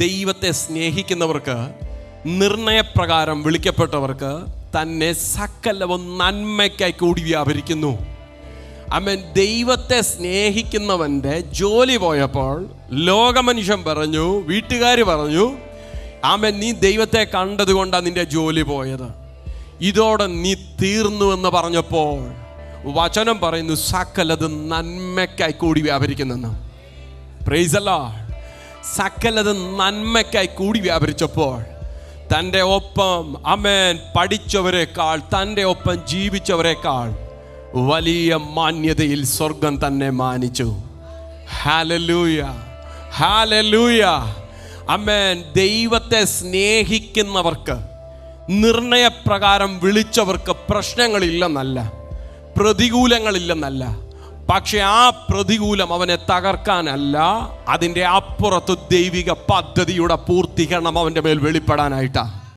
ദൈവത്തെ സ്നേഹിക്കുന്നവർക്ക്, നിർണയപ്രകാരം വിളിക്കപ്പെട്ടവർക്ക് തന്നെ സകലവും നന്മയ്ക്കായി കൂടി വ്യാപരിക്കുന്നു. ആമേൻ. ദൈവത്തെ സ്നേഹിക്കുന്നവൻ്റെ ജോലി പോയപ്പോൾ ലോകമനുഷ്യൻ പറഞ്ഞു, വീട്ടുകാർ പറഞ്ഞു, ആമേൻ, നീ ദൈവത്തെ കണ്ടതുകൊണ്ടാണ് നിന്റെ ജോലി പോയത്, ഇതോടെ നീ തീർന്നു എന്ന് പറഞ്ഞപ്പോൾ വചനം പറയുന്നു സകലത് നന്മയ്ക്കായി കൂടി വ്യാപരിക്കുന്നെന്ന്. Praise the lord. സകലത് നന്മയ്ക്കായി കൂടി വ്യാപരിച്ചപ്പോൾ തൻ്റെ ഒപ്പം ആമേൻ പഠിച്ചവരെക്കാൾ, തൻ്റെ ഒപ്പം ജീവിച്ചവരെക്കാൾ വലിയ മാന്യതയിൽ സ്വർഗം തന്നെ മാനിച്ചു. Hallelujah, hallelujah. ആമേൻ. ദൈവത്തെ സ്നേഹിക്കുന്നവർക്ക്, നിർണയപ്രകാരം വിളിച്ചവർക്ക് പ്രശ്നങ്ങളില്ലെന്നല്ല, പ്രതികൂലങ്ങളില്ലെന്നല്ല. പക്ഷെ ആ പ്രതികൂലം അവനെ തകർക്കാനല്ല, അതിൻ്റെ അപ്പുറത്ത് ദൈവിക പദ്ധതിയുടെ പൂർത്തീകരണം അവൻ്റെ മേൽ വെളിപ്പെടാനായിട്ടാണ്.